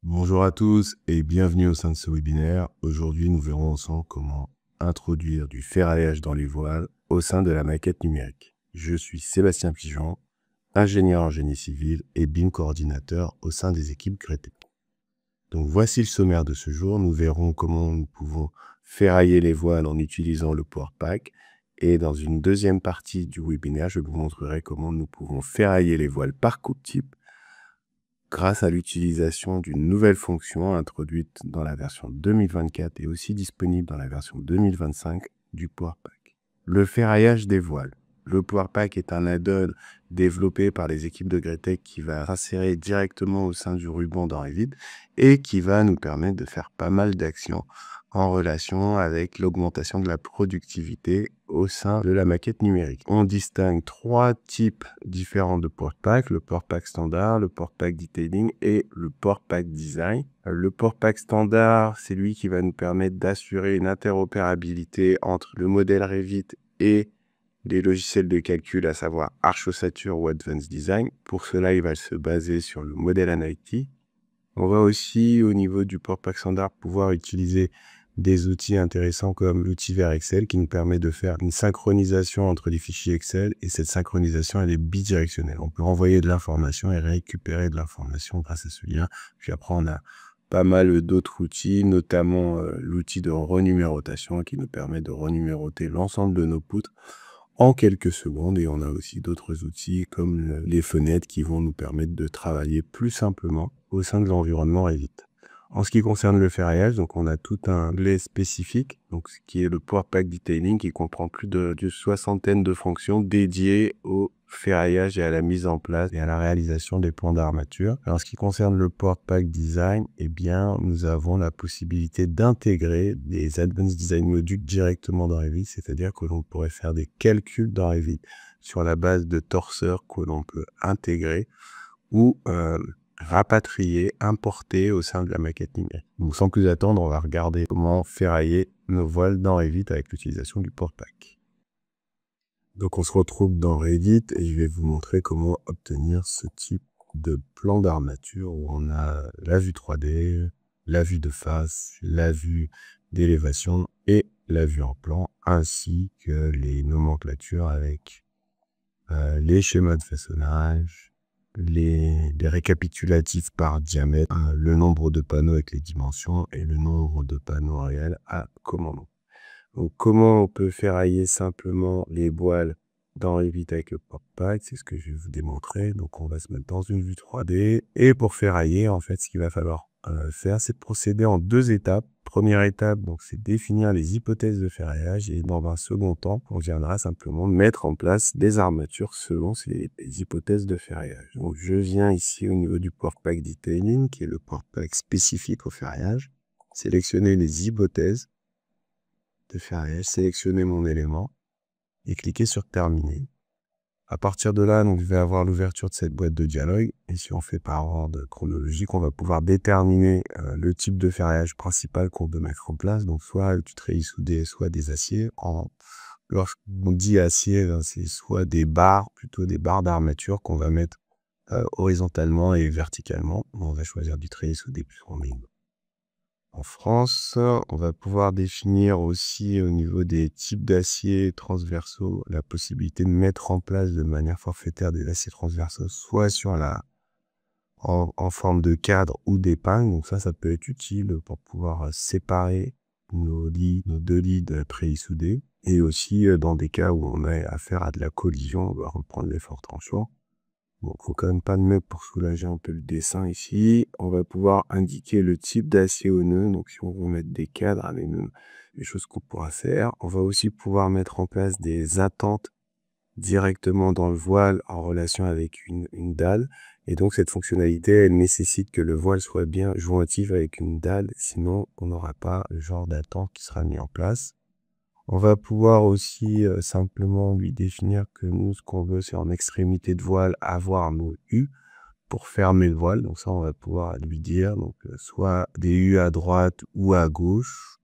Bonjour à tous et bienvenue au sein de ce webinaire. Aujourd'hui, nous verrons ensemble comment introduire du ferraillage dans les voiles au sein de la maquette numérique. Je suis Sébastien Pigeon, ingénieur en génie civil et BIM coordinateur au sein des équipes Gretec. Donc voici le sommaire de ce jour. Nous verrons comment nous pouvons ferrailler les voiles en utilisant le PowerPack. Et dans une deuxième partie du webinaire, je vous montrerai comment nous pouvons ferrailler les voiles par coupe type grâce à l'utilisation d'une nouvelle fonction introduite dans la version 2024 et aussi disponible dans la version 2025 du PowerPack. Le ferraillage des voiles. Le PowerPack est un add-on développé par les équipes de Gretec qui va s'insérer directement au sein du ruban dans Revit et qui va nous permettre de faire pas mal d'actions en relation avec l'augmentation de la productivité au sein de la maquette numérique. On distingue trois types différents de PowerPack, le PowerPack standard, le PowerPack detailing et le PowerPack design. Le PowerPack standard, c'est lui qui va nous permettre d'assurer une interopérabilité entre le modèle Revit et les logiciels de calcul, à savoir Arch-Ossature ou Advanced Design. Pour cela, il va se baser sur le modèle Analytics. On va aussi, au niveau du PowerPack standard, pouvoir utiliser des outils intéressants comme l'outil vers Excel qui nous permet de faire une synchronisation entre les fichiers Excel et cette synchronisation elle est bidirectionnelle. On peut envoyer de l'information et récupérer de l'information grâce à ce lien. Puis après, on a pas mal d'autres outils, notamment l'outil de renumérotation qui nous permet de renuméroter l'ensemble de nos poutres en quelques secondes. Et on a aussi d'autres outils comme les fenêtres qui vont nous permettre de travailler plus simplement au sein de l'environnement Revit. En ce qui concerne le ferraillage, donc on a tout un onglet spécifique, donc ce qui est le PowerPack Detailing, qui comprend plus d'une soixantaine de fonctions dédiées au ferraillage et à la mise en place et à la réalisation des plans d'armature. Alors, en ce qui concerne le PowerPack Design, eh bien, nous avons la possibilité d'intégrer des Advanced Design modules directement dans Revit, c'est-à-dire que l'on pourrait faire des calculs dans Revit sur la base de torseurs que l'on peut intégrer ou rapatrier, importer au sein de la maquette numérique. Donc sans plus attendre, on va regarder comment ferrailler nos voiles dans Revit avec l'utilisation du PowerPack. Donc on se retrouve dans Revit et je vais vous montrer comment obtenir ce type de plan d'armature où on a la vue 3D, la vue de face, la vue d'élévation et la vue en plan, ainsi que les nomenclatures avec les schémas de façonnage, les récapitulatifs par diamètre, le nombre de panneaux avec les dimensions et le nombre de panneaux réels à commandement. Donc, comment on peut ferrailler simplement les voiles dans Revit avec le PowerPack, c'est ce que je vais vous démontrer. Donc, on va se mettre dans une vue 3D. Et pour ferrailler, en fait, ce qu'il va falloir faire, c'est procéder en deux étapes. Première étape, donc, c'est définir les hypothèses de ferraillage. Et dans un second temps, on viendra simplement mettre en place des armatures selon ces hypothèses de ferraillage. Donc, je viens ici au niveau du PowerPack Detailing, qui est le PowerPack spécifique au ferraillage. Sélectionner les hypothèses de ferraillage, sélectionner mon élément et cliquer sur terminer. À partir de là, donc, je vais avoir l'ouverture de cette boîte de dialogue et si on fait par ordre chronologique, on va pouvoir déterminer le type de ferraillage principal qu'on veut mettre en place, donc soit du treillis soudé, soit des aciers. Lorsqu'on dit acier, c'est soit des barres, plutôt des barres d'armature qu'on va mettre horizontalement et verticalement. On va choisir du treillis soudé plus en ligne. En France, on va pouvoir définir aussi au niveau des types d'aciers transversaux la possibilité de mettre en place de manière forfaitaire des aciers transversaux, soit sur en forme de cadre ou d'épingle. Donc ça peut être utile pour pouvoir séparer nos deux lits de treillis soudés. Et aussi dans des cas où on a affaire à de la collision, on va reprendre l'effort tranchant. Bon, faut quand même pas de meubles pour soulager un peu le dessin ici. On va pouvoir indiquer le type d'acier au nœud. Donc, si on veut mettre des cadres à les nœuds, les choses qu'on pourra faire. On va aussi pouvoir mettre en place des attentes directement dans le voile en relation avec une dalle. Et donc, cette fonctionnalité, elle nécessite que le voile soit bien jointif avec une dalle. Sinon, on n'aura pas le genre d'attente qui sera mis en place. On va pouvoir aussi simplement lui définir que nous, ce qu'on veut, c'est en extrémité de voile avoir nos U pour fermer le voile. Donc ça, on va pouvoir lui dire donc soit des U à droite ou à gauche.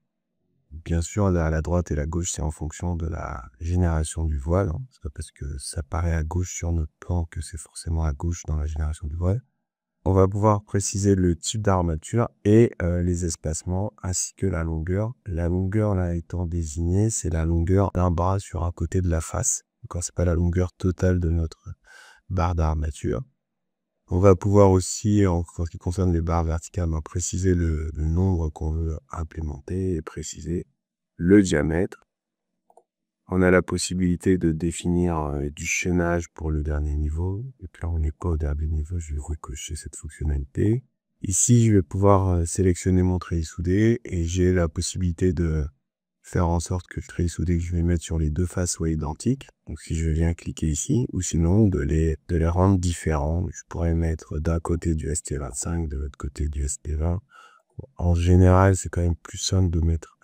Bien sûr, la droite et la gauche, c'est en fonction de la génération du voile. C'est pas parce que ça paraît à gauche sur notre plan que c'est forcément à gauche dans la génération du voile. On va pouvoir préciser le type d'armature et les espacements ainsi que la longueur. La longueur là étant désignée, c'est la longueur d'un bras sur un côté de la face. D'accord, c'est pas la longueur totale de notre barre d'armature. On va pouvoir aussi, en ce qui concerne les barres verticales, préciser le nombre qu'on veut implémenter et préciser le diamètre. On a la possibilité de définir du chaînage pour le dernier niveau. Et puis là, on n'est pas au dernier niveau, je vais recocher cette fonctionnalité. Ici, je vais pouvoir sélectionner mon treillis soudé et j'ai la possibilité de faire en sorte que le treillis soudé que je vais mettre sur les deux faces soit identique. Donc si je viens cliquer ici, ou sinon de les rendre différents. Je pourrais mettre d'un côté du ST25, de l'autre côté du ST20. En général, c'est quand même plus simple de mettre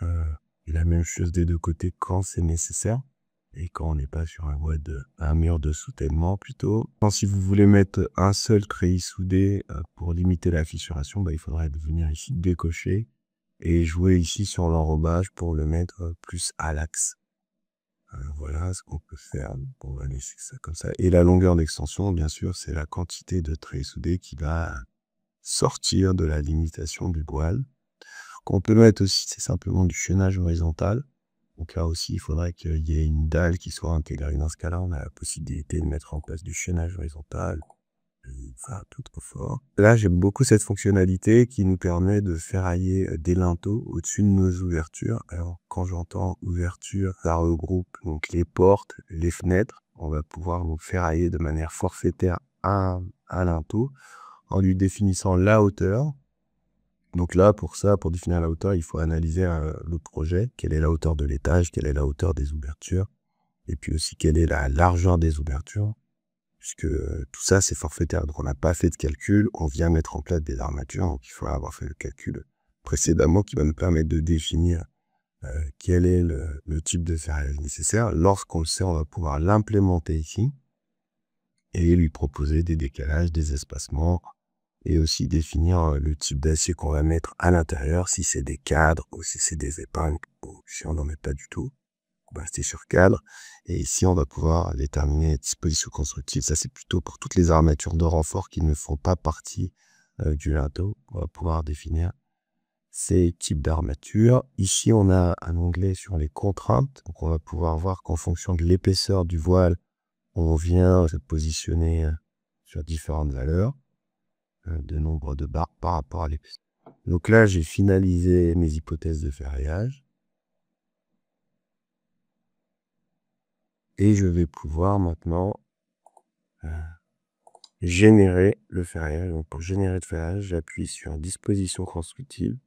la même chose des deux côtés quand c'est nécessaire et quand on n'est pas sur un mur de soutènement plutôt. Si vous voulez mettre un seul treillis soudé pour limiter la fissuration, il faudrait venir ici décocher et jouer ici sur l'enrobage pour le mettre plus à l'axe. Voilà ce qu'on peut faire. On va laisser ça comme ça. Et la longueur d'extension, bien sûr, c'est la quantité de treillis soudés qui va sortir de la limitation du voile. Qu'on peut mettre aussi, c'est simplement du chaînage horizontal. Donc là aussi, il faudrait qu'il y ait une dalle qui soit intégrée. Dans ce cas-là, on a la possibilité de mettre en place du chaînage horizontal. Enfin, tout trop fort. Là, j'aime beaucoup cette fonctionnalité qui nous permet de ferrailler des linteaux au-dessus de nos ouvertures. Alors, quand j'entends ouverture, ça regroupe donc les portes, les fenêtres. On va pouvoir donc ferrailler de manière forfaitaire un linteau en lui définissant la hauteur. Donc là, pour définir la hauteur, il faut analyser le projet. Quelle est la hauteur de l'étage, quelle est la hauteur des ouvertures, et puis aussi quelle est la largeur des ouvertures, puisque tout ça, c'est forfaitaire. Donc on n'a pas fait de calcul, on vient mettre en place des armatures, donc il faut avoir fait le calcul précédemment qui va nous permettre de définir quel est le type de ferraillage nécessaire. Lorsqu'on le sait, on va pouvoir l'implémenter ici et lui proposer des décalages, des espacements, et aussi définir le type d'acier qu'on va mettre à l'intérieur, si c'est des cadres ou si c'est des épingles, ou si on n'en met pas du tout, on va rester sur cadre. Et ici, on va pouvoir déterminer les dispositions constructives. Ça, c'est plutôt pour toutes les armatures de renfort qui ne font pas partie du linteau. On va pouvoir définir ces types d'armatures. Ici, on a un onglet sur les contraintes. Donc, on va pouvoir voir qu'en fonction de l'épaisseur du voile, on vient se positionner sur différentes valeurs de nombre de barres par rapport à l'épaisseur. Donc là, j'ai finalisé mes hypothèses de ferraillage. Et je vais pouvoir maintenant générer le ferraillage. Donc pour générer le ferraillage, j'appuie sur disposition constructive.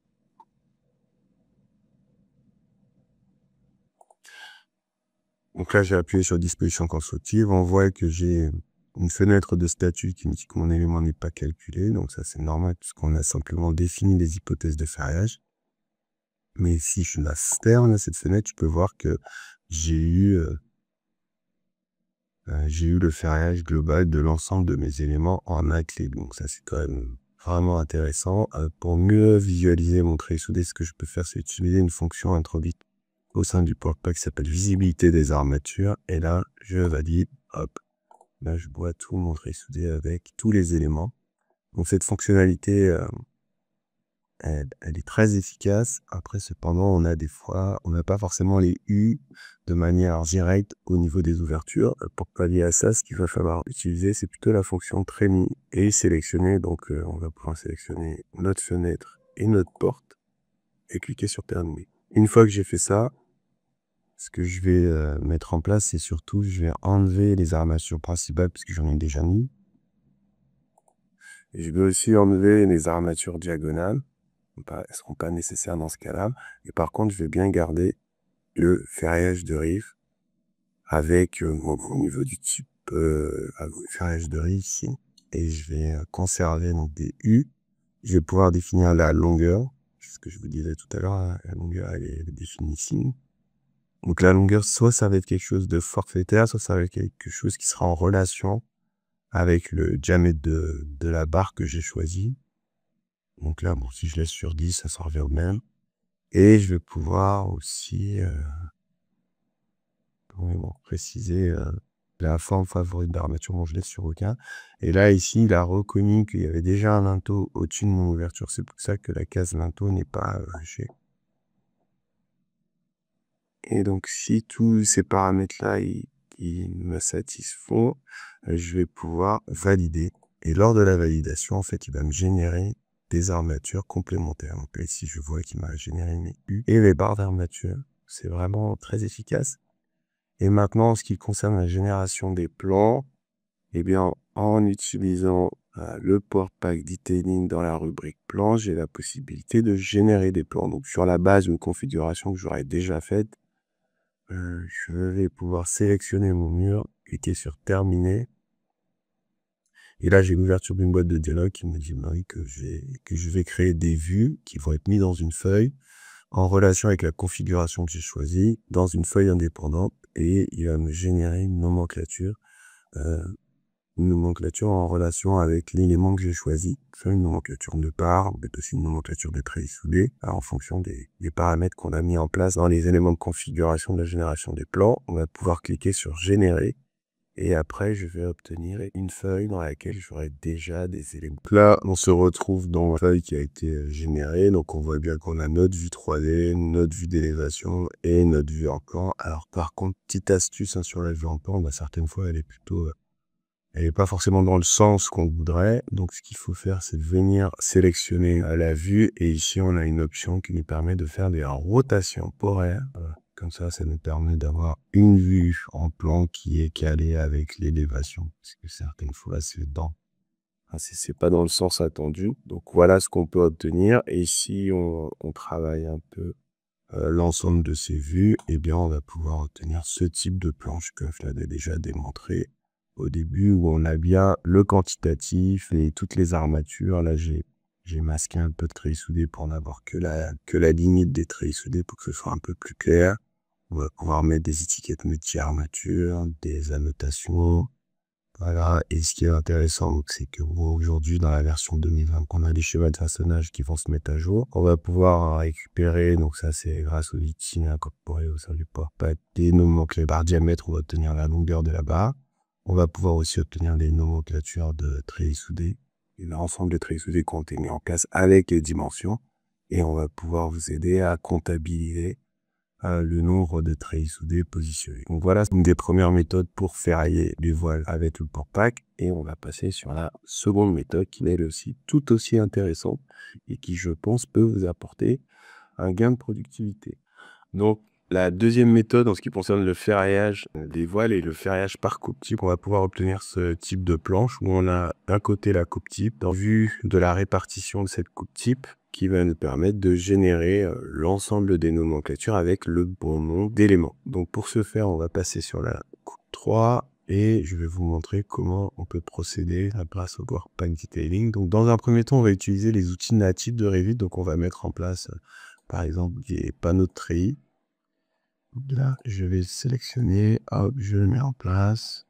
Donc là, j'ai appuyé sur disposition constructive. On voit que j'ai une fenêtre de statut qui me dit que mon élément n'est pas calculé. Donc ça, c'est normal puisqu'on a simplement défini les hypothèses de ferraillage. Mais si je la ferme, cette fenêtre, tu peux voir que j'ai eu le ferraillage global de l'ensemble de mes éléments en un clic. Donc ça, c'est quand même vraiment intéressant. Pour mieux visualiser mon treillis soudé, ce que je peux faire, c'est utiliser une fonction introduite au sein du porte-pack qui s'appelle visibilité des armatures. Et là, je valide, hop. Là, je vois tout mon treillis soudé avec tous les éléments. Donc cette fonctionnalité, elle est très efficace. Après, cependant, on a des fois, on n'a pas forcément les U de manière directe au niveau des ouvertures. Pour pallier à ça, ce qu'il va falloir utiliser, c'est plutôt la fonction training et sélectionner. Donc, on va pouvoir sélectionner notre fenêtre et notre porte et cliquer sur terminer. Une fois que j'ai fait ça, ce que je vais mettre en place, c'est surtout, je vais enlever les armatures principales parce que j'en ai déjà mis. Et je vais aussi enlever les armatures diagonales. Elles ne seront pas nécessaires dans ce cas-là. Et par contre, je vais bien garder le ferraillage de rive avec au niveau du type ferraillage de rive ici. Et je vais conserver donc des U. Je vais pouvoir définir la longueur. Ce que je vous disais tout à l'heure, hein, la longueur elle est définie ici. Donc la longueur, soit ça va être quelque chose de forfaitaire, soit ça va être quelque chose qui sera en relation avec le diamètre de la barre que j'ai choisi. Donc là, bon, si je laisse sur 10, ça s'en revient au même. Et je vais pouvoir aussi préciser la forme favorite d'armature, bon, je laisse sur aucun. Et là, ici, il a reconnu qu'il y avait déjà un linteau au-dessus de mon ouverture. C'est pour ça que la case linteau n'est pas cachée. Et donc, si tous ces paramètres-là, ils me satisfont, je vais pouvoir valider. Et lors de la validation, en fait, il va me générer des armatures complémentaires. Donc là, ici, je vois qu'il m'a généré mes U et les barres d'armature. C'est vraiment très efficace. Et maintenant, en ce qui concerne la génération des plans, eh bien, en utilisant le Power Pack Detailing dans la rubrique plan, j'ai la possibilité de générer des plans. Donc, sur la base d'une configuration que j'aurais déjà faite, je vais pouvoir sélectionner mon mur, cliquer sur terminer. Et là, j'ai l'ouverture d'une boîte de dialogue qui me dit que je vais créer des vues qui vont être mises dans une feuille en relation avec la configuration que j'ai choisie, dans une feuille indépendante, et il va me générer une nomenclature en relation avec l'élément que j'ai choisi. Soit une nomenclature de part, mais aussi une nomenclature de traits soudés, en fonction des paramètres qu'on a mis en place dans les éléments de configuration de la génération des plans. On va pouvoir cliquer sur générer. Et après, je vais obtenir une feuille dans laquelle j'aurai déjà des éléments. Là, on se retrouve dans la feuille qui a été générée. Donc, on voit bien qu'on a notre vue 3D, notre vue d'élévation et notre vue en plan. Alors, par contre, petite astuce sur la vue en plan, certaines fois, elle est pas forcément dans le sens qu'on voudrait. Donc, ce qu'il faut faire, c'est venir sélectionner la vue. Et ici, on a une option qui nous permet de faire des rotations horaires. Comme ça nous permet d'avoir une vue en plan qui est calée avec l'élévation. Parce que certaines fois, c'est pas dans le sens attendu. Donc, voilà ce qu'on peut obtenir. Et si on travaille un peu l'ensemble de ces vues, eh bien, on va pouvoir obtenir ce type de planche que je l'avais déjà démontré au début, où on a bien le quantitatif et toutes les armatures. Là, j'ai masqué un peu de treillis soudés pour n'avoir que la limite des treillis soudés pour que ce soit un peu plus clair. On va pouvoir mettre des étiquettes multi-armatures, des annotations. Voilà. Et ce qui est intéressant, c'est que aujourd'hui, dans la version 2020, on a des schémas de façonnage qui vont se mettre à jour. On va pouvoir récupérer, donc ça, c'est grâce aux outils incorporés au sein du Power Pack, des nomenclatures par diamètre. On va obtenir la longueur de la barre. On va pouvoir aussi obtenir des nomenclatures de treillis soudés. Et l'ensemble des treillis soudés qui ont été mis en place avec les dimensions. Et on va pouvoir vous aider à comptabiliser le nombre de treillis soudés positionnés. Donc voilà, c'est une des premières méthodes pour ferrailler les voiles avec le Power Pack. Et on va passer sur la seconde méthode qui est aussi tout aussi intéressante et qui, je pense, peut vous apporter un gain de productivité. Donc, la deuxième méthode en ce qui concerne le ferraillage des voiles et le ferraillage par coupe type, on va pouvoir obtenir ce type de planche où on a d'un côté la coupe type, en vue de la répartition de cette coupe type, qui va nous permettre de générer l'ensemble des nomenclatures avec le bon nombre d'éléments. Donc, pour ce faire, on va passer sur la coupe 3 et je vais vous montrer comment on peut procéder grâce au Power Pack Detailing. Donc, dans un premier temps, on va utiliser les outils natifs de Revit. Donc, on va mettre en place, par exemple, des panneaux de treillis. Là, je vais sélectionner, hop, je le mets en place.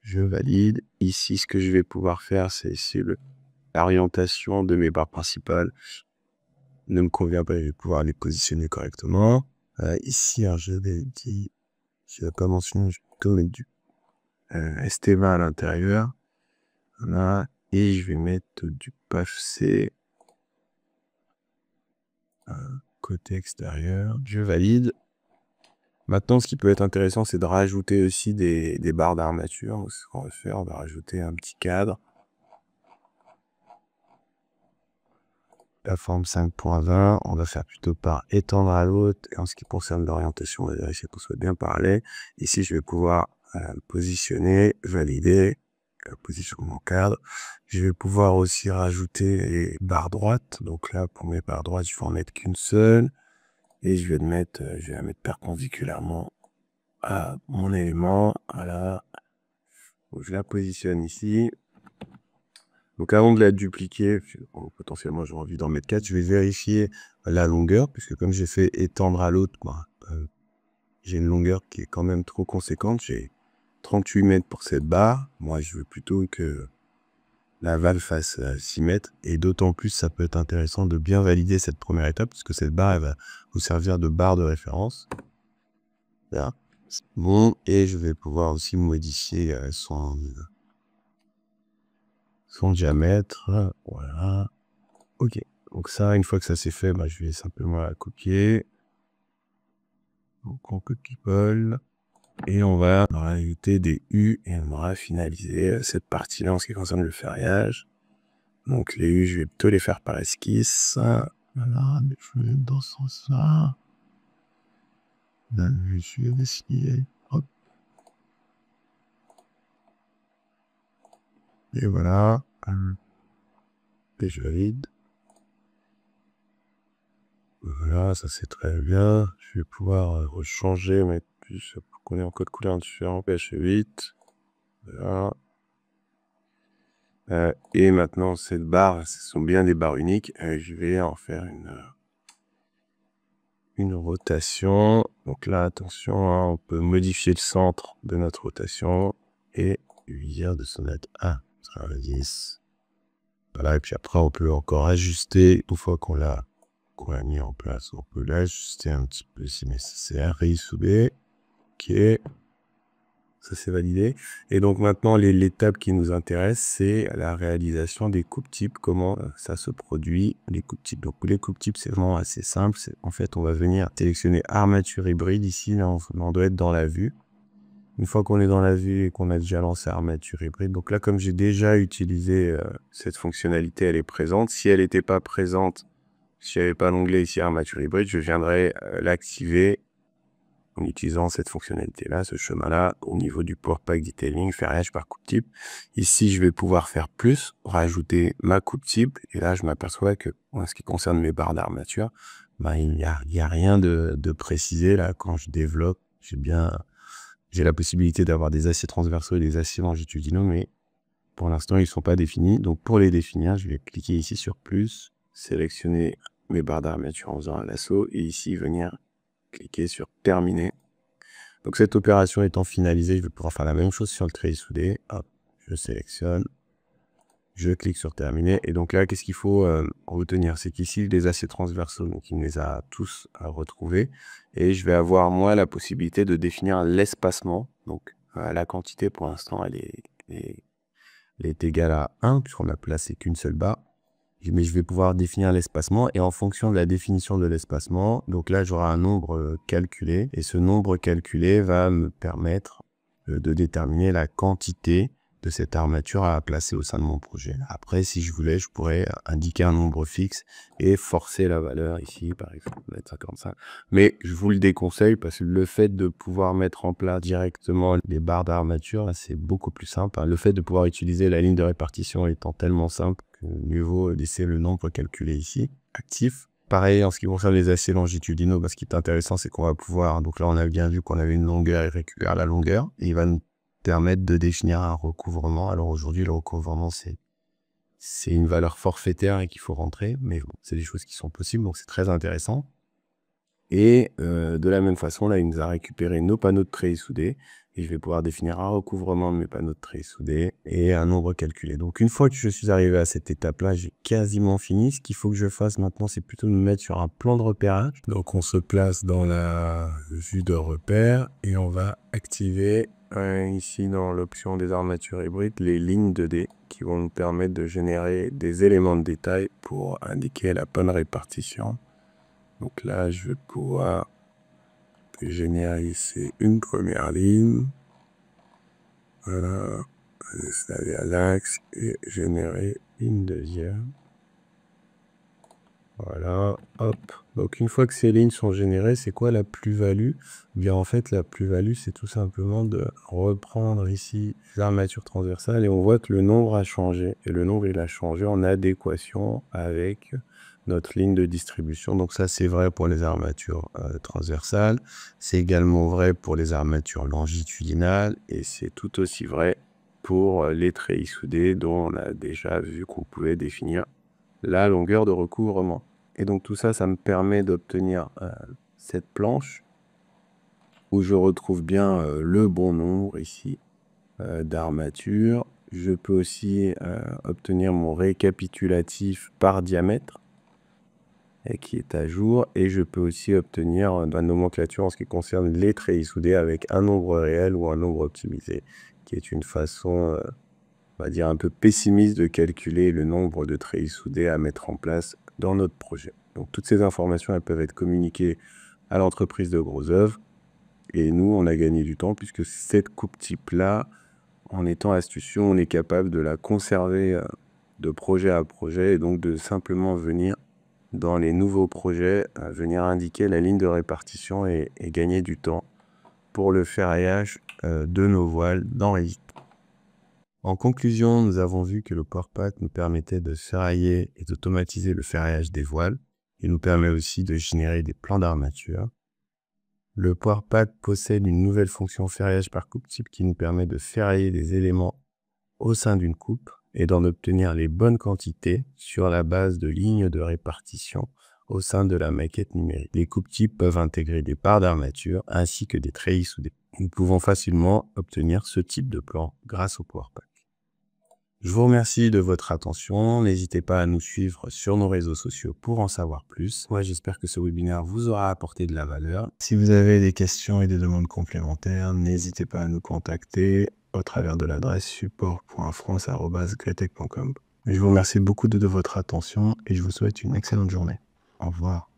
Je valide. Ici, ce que je vais pouvoir faire, c'est l'orientation de mes barres principales ne me convient pas, je vais pouvoir les positionner correctement. Ici, alors, je vais pas mentionner, je vais plutôt mettre du ST20 à l'intérieur. Voilà. Et je vais mettre du PAF-C côté extérieur. Je valide. Maintenant, ce qui peut être intéressant, c'est de rajouter aussi des barres d'armature. Ce qu'on va faire, on va rajouter un petit cadre. La forme 5.20, on va faire plutôt par étendre à l'autre. Et en ce qui concerne l'orientation, on va vérifier qu'on soit bien parallèle. Ici, je vais pouvoir positionner, valider, positionner mon cadre. Je vais pouvoir aussi rajouter les barres droites. Donc là, pour mes barres droites, je vais en mettre qu'une seule. Et je vais la mettre perpendiculairement à mon élément. Voilà. Donc, je la positionne ici. Donc avant de la dupliquer, potentiellement j'ai envie d'en mettre 4, je vais vérifier la longueur, puisque comme j'ai fait étendre à l'autre, j'ai une longueur qui est quand même trop conséquente. J'ai 38 mètres pour cette barre. Moi, je veux plutôt que la valve fasse 6 mètres. Et d'autant plus, ça peut être intéressant de bien valider cette première étape, puisque cette barre, elle va vous servir de barre de référence. Là. C'est bon. Et je vais pouvoir aussi modifier son diamètre. Voilà. Ok. Donc ça, une fois que ça c'est fait, bah, je vais simplement la copier. Donc on copie-colle. Et on va rajouter des U et on va finaliser cette partie-là en ce qui concerne le ferrillage. Donc les U, je vais plutôt les faire par esquisse. Voilà, je vais dans ce sens-là. Là, je vais essayer. Hop. Et voilà. Et je valide. Voilà, ça c'est très bien. Je vais pouvoir rechanger, mettre plus pour qu'on ait en code couleur différent, PH8. Voilà. Et maintenant, cette barre, ce sont bien des barres uniques. Je vais en faire une rotation. Donc là, attention, hein, on peut modifier le centre de notre rotation et lui dire de se mettre à 10. Voilà, et puis après, on peut encore ajuster une fois qu'on l'a mis en place. On peut l'ajuster un petit peu si nécessaire. Réissouder. Ok. Ça, c'est validé. Et donc maintenant, l'étape qui nous intéresse, c'est la réalisation des coupes types, comment ça se produit, les coupes types. Donc les coupes types, c'est vraiment assez simple. En fait, on va venir sélectionner armature hybride. Ici, là, on doit être dans la vue. Une fois qu'on est dans la vue et qu'on a déjà lancé armature hybride, donc là, comme j'ai déjà utilisé cette fonctionnalité, elle est présente. Si elle n'était pas présente, s'il n'y avait pas l'onglet ici armature hybride, je viendrais l'activer en utilisant cette fonctionnalité-là, ce chemin-là, au niveau du Power Pack Detailing, ferrillage par coupe type. Ici, je vais pouvoir faire plus, rajouter ma coupe type, et là, je m'aperçois que, en ce qui concerne mes barres d'armature, bah, il n'y a rien de précisé, là, quand je développe, j'ai la possibilité d'avoir des aciers transversaux et des aciers longitudinaux, mais pour l'instant, ils ne sont pas définis. Donc, pour les définir, je vais cliquer ici sur plus, sélectionner mes barres d'armature en faisant un lasso, et ici, venir cliquer sur terminer. Donc cette opération étant finalisée, je vais pouvoir faire la même chose sur le treillis soudé. Hop, je sélectionne, je clique sur terminer. Et donc là, qu'est-ce qu'il faut retenir? C'est qu'ici, les aciers transversaux, donc il me les a tous à retrouver. Et je vais avoir, moi, la possibilité de définir l'espacement. Donc la quantité, pour l'instant, elle est égale à 1, puisqu'on n'a placé qu'une seule barre. Mais je vais pouvoir définir l'espacement et en fonction de la définition de l'espacement, donc là j'aurai un nombre calculé et ce nombre calculé va me permettre de déterminer la quantité de cette armature à placer au sein de mon projet. Après, si je voulais, je pourrais indiquer un nombre fixe et forcer la valeur ici, par exemple, mettre 55. Mais je vous le déconseille parce que le fait de pouvoir mettre en place directement les barres d'armature, c'est beaucoup plus simple. Le fait de pouvoir utiliser la ligne de répartition étant tellement simple, mieux vaut laisser le nombre calculé ici, actif. Pareil, en ce qui concerne les aciers longitudinaux, ce qui est intéressant, c'est qu'on va pouvoir, donc là on a bien vu qu'on avait une longueur et récupère la longueur, et il va nous permettre de définir un recouvrement. Alors aujourd'hui, le recouvrement, c'est une valeur forfaitaire et qu'il faut rentrer, mais bon, c'est des choses qui sont possibles, donc c'est très intéressant. Et de la même façon, là, il nous a récupéré nos panneaux de treillis soudés. Et je vais pouvoir définir un recouvrement de mes panneaux de treillis soudés et un nombre calculé. Donc, une fois que je suis arrivé à cette étape-là, j'ai quasiment fini. Ce qu'il faut que je fasse maintenant, c'est plutôt me mettre sur un plan de repérage. Donc, on se place dans la vue de repère et on va activer ici dans l'option des armatures hybrides les lignes 2D qui vont nous permettre de générer des éléments de détail pour indiquer la bonne répartition. Donc là, je vais pouvoir générer ici une première ligne. Voilà. Installer à l'axe et générer une deuxième. Voilà. Hop. Donc une fois que ces lignes sont générées, c'est quoi la plus-value? Bien en fait, la plus-value, c'est tout simplement de reprendre ici l'armature transversale et on voit que le nombre a changé. Et le nombre, il a changé en adéquation avec notre ligne de distribution. Donc ça, c'est vrai pour les armatures transversales. C'est également vrai pour les armatures longitudinales. Et c'est tout aussi vrai pour les treillis soudés dont on a déjà vu qu'on pouvait définir la longueur de recouvrement. Et donc tout ça, ça me permet d'obtenir cette planche où je retrouve bien le bon nombre ici d'armature. Je peux aussi obtenir mon récapitulatif par diamètre. et qui est à jour. Et je peux aussi obtenir de la nomenclature en ce qui concerne les treillis soudés avec un nombre réel ou un nombre optimisé, qui est une façon, on va dire, un peu pessimiste de calculer le nombre de treillis soudés à mettre en place dans notre projet. Donc toutes ces informations, elles peuvent être communiquées à l'entreprise de Gros Œuvres. Et nous, on a gagné du temps puisque cette coupe type-là, en étant astucieux, on est capable de la conserver de projet à projet et donc de simplement venir dans les nouveaux projets, venir indiquer la ligne de répartition et gagner du temps pour le ferraillage de nos voiles dans Revit. En conclusion, nous avons vu que le PowerPack nous permettait de ferrailler et d'automatiser le ferraillage des voiles. Il nous permet aussi de générer des plans d'armature. Le PowerPack possède une nouvelle fonction ferraillage par coupe type qui nous permet de ferrailler des éléments au sein d'une coupe et d'en obtenir les bonnes quantités sur la base de lignes de répartition au sein de la maquette numérique. Les coupes types peuvent intégrer des parts d'armature ainsi que des treillis soudés. Nous pouvons facilement obtenir ce type de plan grâce au PowerPack. Je vous remercie de votre attention. N'hésitez pas à nous suivre sur nos réseaux sociaux pour en savoir plus. Moi, j'espère que ce webinaire vous aura apporté de la valeur. Si vous avez des questions et des demandes complémentaires, n'hésitez pas à nous contacter au travers de l'adresse support.france@gretec.com. Je vous remercie beaucoup de votre attention et je vous souhaite une excellente journée. Au revoir.